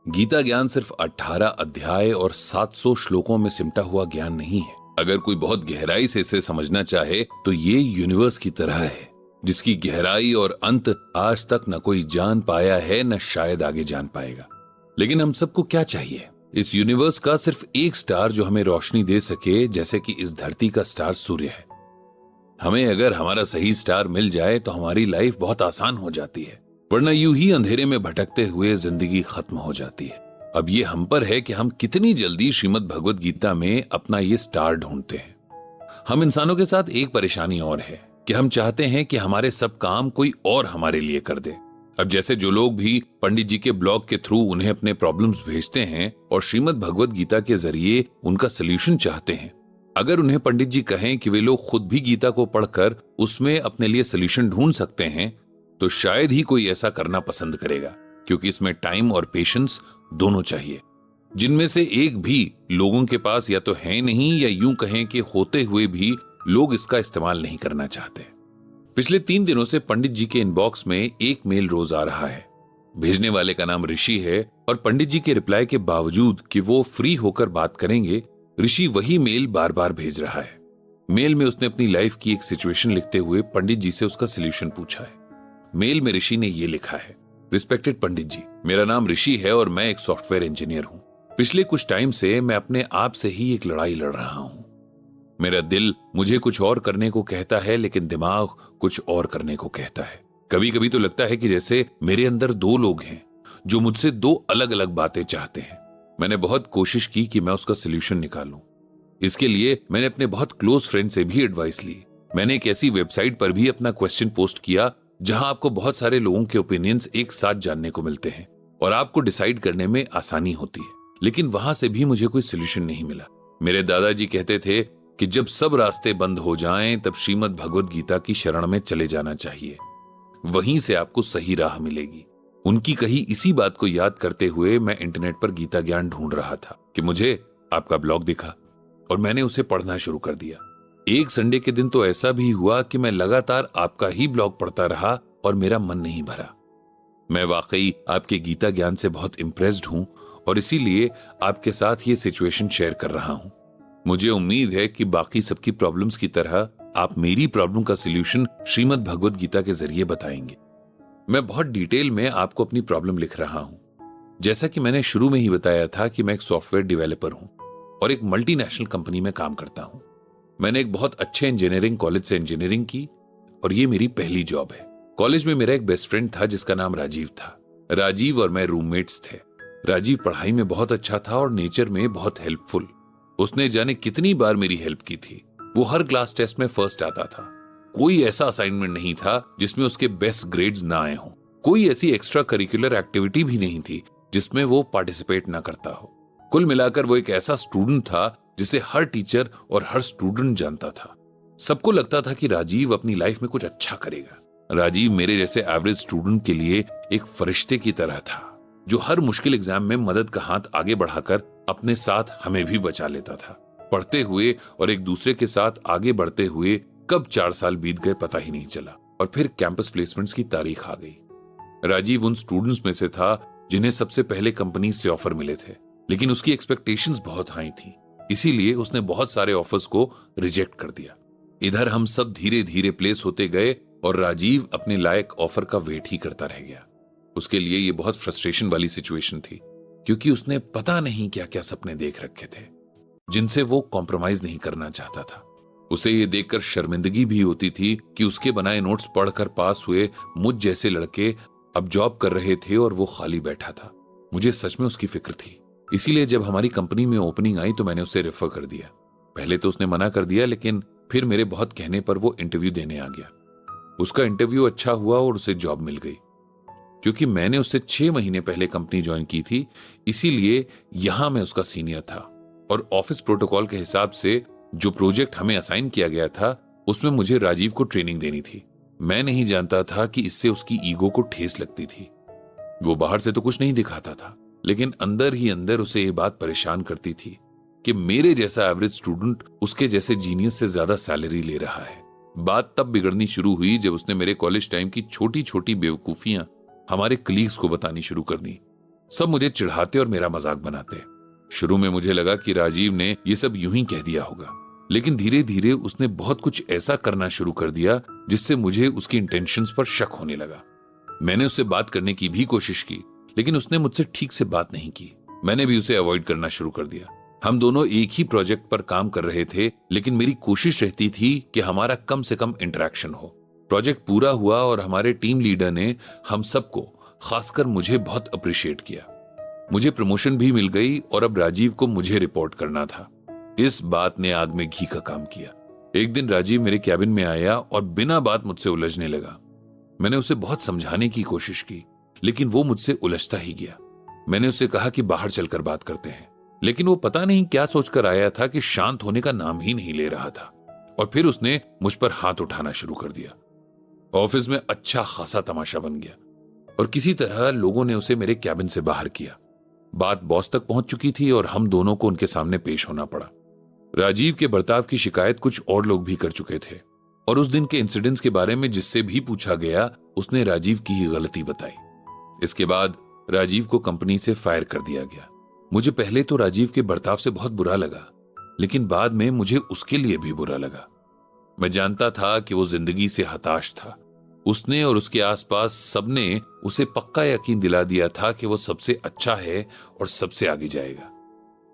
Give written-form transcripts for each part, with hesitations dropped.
गीता ज्ञान सिर्फ 18 अध्याय और 700 श्लोकों में सिमटा हुआ ज्ञान नहीं है। अगर कोई बहुत गहराई से इसे समझना चाहे तो ये यूनिवर्स की तरह है, जिसकी गहराई और अंत आज तक न कोई जान पाया है, न शायद आगे जान पाएगा। लेकिन हम सबको क्या चाहिए? इस यूनिवर्स का सिर्फ एक स्टार जो हमें रोशनी दे सके, जैसे कि इस धरती का स्टार सूर्य है। हमें अगर हमारा सही स्टार मिल जाए तो हमारी लाइफ बहुत आसान हो जाती है, वरना यूं ही अंधेरे में भटकते हुए जिंदगी खत्म हो जाती है। अब ये हम पर है कि हम कितनी जल्दी श्रीमद् भगवत गीता में अपना ये स्टार ढूंढते हैं। हम इंसानों के साथ एक परेशानी और है कि हम चाहते हैं कि हमारे सब काम कोई और हमारे लिए कर दे। अब जैसे जो लोग भी पंडित जी के ब्लॉग के थ्रू उन्हें अपने प्रॉब्लम्स भेजते हैं और श्रीमद् भगवत गीता के जरिए उनका सोल्यूशन चाहते हैं, अगर उन्हें पंडित जी कहें कि वे लोग खुद भी गीता को पढ़कर उसमें अपने लिए सोल्यूशन ढूंढ सकते हैं, तो शायद ही कोई ऐसा करना पसंद करेगा, क्योंकि इसमें टाइम और पेशेंस दोनों चाहिए, जिनमें से एक भी लोगों के पास या तो है नहीं, या यूं कहें कि होते हुए भी लोग इसका इस्तेमाल नहीं करना चाहते। पिछले 3 दिनों से पंडित जी के इनबॉक्स में एक मेल रोज आ रहा है। भेजने वाले का नाम ऋषि है और पंडित जी के रिप्लाई के बावजूद कि वो फ्री होकर बात करेंगे, ऋषि वही मेल बार बार भेज रहा है। मेल में उसने अपनी लाइफ की एक सिचुएशन लिखते हुए पंडित जी से उसका सोल्यूशन पूछा है। मेल में ऋषि ने ये लिखा है, रिस्पेक्टेड पंडित जी, मेरा नाम ऋषि है और मैं एक सॉफ्टवेयर इंजीनियर हूं। पिछले कुछ टाइम से मैं अपने आप से ही एक लड़ाई लड़ रहा हूं। मेरा दिल मुझे कुछ और करने को कहता है, लेकिन दिमाग कुछ और करने को कहता है। कभी कभी तो लगता है कि जैसे मेरे अंदर 2 लोग हैं जो मुझसे 2 अलग अलग बातें चाहते हैं। मैंने बहुत कोशिश की कि मैं उसका सोल्यूशन निकालूं। इसके लिए मैंने अपने बहुत क्लोज फ्रेंड से भी एडवाइस ली। मैंने एक ऐसी वेबसाइट पर भी अपना क्वेश्चन पोस्ट किया जहां आपको बहुत सारे लोगों के ओपिनियंस एक साथ जानने को मिलते हैं और आपको डिसाइड करने में आसानी होती है, लेकिन वहां से भी मुझे कोई सोल्यूशन नहीं मिला। मेरे दादाजी कहते थे कि जब सब रास्ते बंद हो जाएं तब श्रीमद् भगवत गीता की शरण में चले जाना चाहिए, वहीं से आपको सही राह मिलेगी। उनकी कही इसी बात को याद करते हुए मैं इंटरनेट पर गीता ज्ञान ढूंढ रहा था कि मुझे आपका ब्लॉग दिखा और मैंने उसे पढ़ना शुरू कर दिया। एक संडे के दिन तो ऐसा भी हुआ कि मैं लगातार आपका ही ब्लॉग पढ़ता रहा और मेरा मन नहीं भरा। मैं वाकई आपके गीता ज्ञान से बहुत इंप्रेस्ड हूं और इसीलिए आपके साथ ये सिचुएशन शेयर कर रहा हूं। मुझे उम्मीद है कि बाकी सबकी प्रॉब्लम्स की तरह आप मेरी प्रॉब्लम का सोल्यूशन श्रीमद् भगवत गीता के जरिए बताएंगे। मैं बहुत डिटेल में आपको अपनी प्रॉब्लम लिख रहा हूं। जैसा कि मैंने शुरू में ही बताया था कि मैं एक सॉफ्टवेयर डेवलपर हूं और एक मल्टीनेशनल कंपनी में काम करता हूं। मैंने एक बहुत अच्छे इंजीनियरिंग कॉलेज से इंजीनियरिंग की और ये मेरी पहली जॉब है। कॉलेज में मेरा एक बेस्ट फ्रेंड था जिसका नाम राजीव था। राजीव और मैं रूममेट्स थे। राजीव पढ़ाई में बहुत अच्छा था और नेचर में बहुत हेल्पफुल। उसने जाने कितनी बार मेरी हेल्प की थी। वो हर क्लास टेस्ट में फर्स्ट आता था। कोई ऐसा असाइनमेंट नहीं था जिसमें उसके बेस्ट ग्रेड्स ना आए हों। कोई ऐसी एक्स्ट्रा करिकुलर एक्टिविटी भी नहीं थी जिसमें वो पार्टिसिपेट ना करता हो। कुल मिलाकर वो एक ऐसा स्टूडेंट था जिसे हर टीचर और हर स्टूडेंट जानता था। सबको लगता था कि राजीव अपनी लाइफ में कुछ अच्छा करेगा। राजीव मेरे जैसे एवरेज स्टूडेंट के लिए एक फरिश्ते की तरह था, जो हर मुश्किल एग्जाम में मदद का हाथ आगे बढ़ाकर अपने साथ हमें भी बचा लेता था। पढ़ते हुए और एक दूसरे के साथ आगे बढ़ते हुए कब 4 साल बीत गए पता ही नहीं चला और फिर कैंपस प्लेसमेंट्स की तारीख आ गई। राजीव उन स्टूडेंट्स में से था जिन्हें सबसे पहले कंपनी से ऑफर मिले थे, लेकिन उसकी एक्सपेक्टेशंस बहुत हाई थी, इसीलिए उसने बहुत सारे ऑफर्स को रिजेक्ट कर दिया। इधर हम सब धीरे धीरे प्लेस होते गए और राजीव अपने लायक ऑफर का वेट ही करता रह गया। उसके लिए ये बहुत फ्रस्ट्रेशन वाली सिचुएशन थी, क्योंकि उसने पता नहीं क्या क्या सपने देख रखे थे जिनसे वो कॉम्प्रोमाइज नहीं करना चाहता था। उसे ये देखकर शर्मिंदगी भी होती थी कि उसके बनाए नोट्स पढ़कर पास हुए मुझ जैसे लड़के अब जॉब कर रहे थे और वो खाली बैठा था। मुझे सच में उसकी फिक्र थी, इसीलिए जब हमारी कंपनी में ओपनिंग आई तो मैंने उसे रेफर कर दिया। पहले तो उसने मना कर दिया, लेकिन फिर मेरे बहुत कहने पर वो इंटरव्यू देने आ गया। उसका इंटरव्यू अच्छा हुआ और उसे जॉब मिल गई। क्योंकि मैंने उससे 6 महीने पहले कंपनी ज्वाइन की थी, इसीलिए यहां मैं उसका सीनियर था और ऑफिस प्रोटोकॉल के हिसाब से जो प्रोजेक्ट हमें असाइन किया गया था उसमें मुझे राजीव को ट्रेनिंग देनी थी। मैं नहीं जानता था कि इससे उसकी ईगो को ठेस लगती थी। वो बाहर से तो कुछ नहीं दिखाता था, लेकिन अंदर ही अंदर उसे ये बात परेशान करती थी कि मेरे जैसा एवरेज स्टूडेंट उसके जैसे जीनियस से ज्यादा सैलरी ले रहा है। बात तब बिगड़नी शुरू हुई जब उसने मेरे कॉलेज टाइम की छोटी छोटी बेवकूफियां हमारे कलीग्स को बतानी शुरू कर दी। सब मुझे चिढ़ाते और मेरा मजाक बनाते। शुरू में मुझे लगा कि राजीव ने ये सब यूं ही कह दिया होगा, लेकिन धीरे धीरे उसने बहुत कुछ ऐसा करना शुरू कर दिया जिससे मुझे उसकी इंटेंशंस पर शक होने लगा। मैंने उससे बात करने की भी कोशिश की, लेकिन उसने मुझसे ठीक से बात नहीं की। मैंने भी उसे अवॉइड करना शुरू कर दिया। हम दोनों एक ही प्रोजेक्ट पर काम कर रहे थे, लेकिन मेरी कोशिश रहती थी कि हमारा कम से कम इंटरेक्शन हो। प्रोजेक्ट पूरा हुआ और हमारे टीम लीडर ने हम सबको, खासकर मुझे, बहुत अप्रिशिएट किया। मुझे प्रमोशन भी मिल गई और अब राजीव को मुझे रिपोर्ट करना था। इस बात ने आग में घी का काम किया। एक दिन राजीव मेरे कैबिन में आया और बिना बात मुझसे उलझने लगा। मैंने उसे बहुत समझाने की कोशिश की, लेकिन वो मुझसे उलझता ही गया। मैंने उसे कहा कि बाहर चलकर बात करते हैं, लेकिन वो पता नहीं क्या सोचकर आया था कि शांत होने का नाम ही नहीं ले रहा था। और फिर उसने मुझ पर हाथ उठाना शुरू कर दिया। ऑफिस में अच्छा खासा तमाशा बन गया और किसी तरह लोगों ने उसे मेरे कैबिन से बाहर किया। बात बॉस तक पहुंच चुकी थी और हम दोनों को उनके सामने पेश होना पड़ा। राजीव के बर्ताव की शिकायत कुछ और लोग भी कर चुके थे और उस दिन के इंसिडेंट्स के बारे में जिससे भी पूछा गया उसने राजीव की ही गलती बताई। इसके बाद राजीव को कंपनी से फायर कर दिया गया। मुझे पहले तो राजीव के बर्ताव से बहुत बुरा लगा, लेकिन बाद में मुझे उसके लिए भी बुरा लगा। मैं जानता था कि वो जिंदगी से हताश था। उसने और उसके आसपास सबने उसे पक्का यकीन दिला दिया था कि वो सबसे अच्छा है और सबसे आगे जाएगा।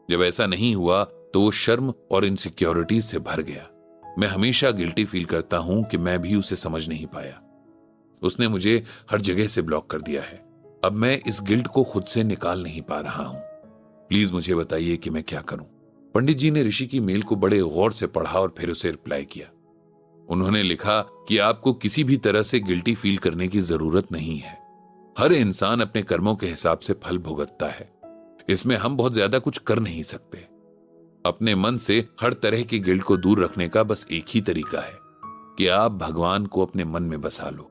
जब ऐसा नहीं हुआ तो वो शर्म और इनसिक्योरिटीज से भर गया। मैं हमेशा गिल्टी फील करता हूं कि मैं भी उसे समझ नहीं पाया। उसने मुझे हर जगह से ब्लॉक कर दिया है। अब मैं इस गिल्ट को खुद से निकाल नहीं पा रहा हूं। प्लीज मुझे बताइए कि मैं क्या करूं। पंडित जी ने ऋषि की मेल को बड़े गौर से पढ़ा और फिर उसे रिप्लाई किया। उन्होंने लिखा कि आपको किसी भी तरह से गिल्टी फील करने की जरूरत नहीं है। हर इंसान अपने कर्मों के हिसाब से फल भुगतता है। इसमें हम बहुत ज्यादा कुछ कर नहीं सकते। अपने मन से हर तरह की गिल्ट को दूर रखने का बस एक ही तरीका है कि आप भगवान को अपने मन में बसा लो।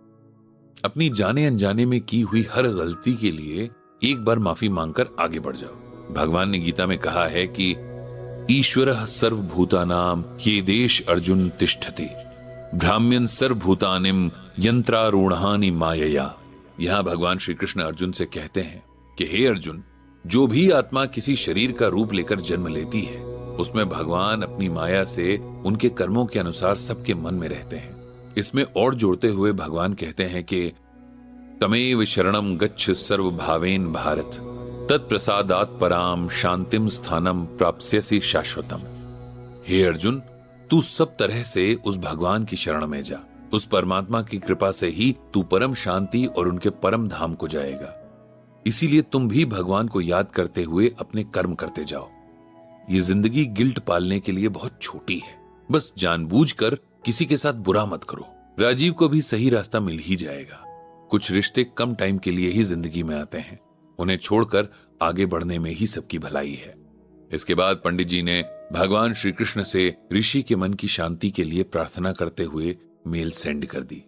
अपनी जाने अनजाने में की हुई हर गलती के लिए एक बार माफी मांगकर आगे बढ़ जाओ। भगवान ने गीता में कहा है कि ईश्वरः सर्वभूतानां ह्येदेश अर्जुन तिष्ठति भ्राम्यन् सर्वभूतानिं यंत्रारूढ़ानि मायया। यहां भगवान श्री कृष्ण अर्जुन से कहते हैं कि हे अर्जुन, जो भी आत्मा किसी शरीर का रूप लेकर जन्म लेती है उसमें भगवान अपनी माया से उनके कर्मों के अनुसार सबके मन में रहते हैं। इसमें और जोड़ते हुए भगवान कहते हैं कि तमेव शरणम गच्छ सर्वभावेन भारत तत्प्रसादात् पराम शांतिम स्थानम प्राप्स्यसि शाश्वतम। हे अर्जुन, तू सब तरह से उस भगवान की शरण में जा। उस परमात्मा की कृपा से ही तू परम शांति और उनके परम धाम को जाएगा। इसीलिए तुम भी भगवान को याद करते हुए अपने कर्म करते जाओ। ये जिंदगी गिल्ट पालने के लिए बहुत छोटी है। बस जानबूझकर किसी के साथ बुरा मत करो। राजीव को भी सही रास्ता मिल ही जाएगा। कुछ रिश्ते कम टाइम के लिए ही जिंदगी में आते हैं। उन्हें छोड़कर आगे बढ़ने में ही सबकी भलाई है। इसके बाद पंडित जी ने भगवान श्री कृष्ण से ऋषि के मन की शांति के लिए प्रार्थना करते हुए मेल सेंड कर दी।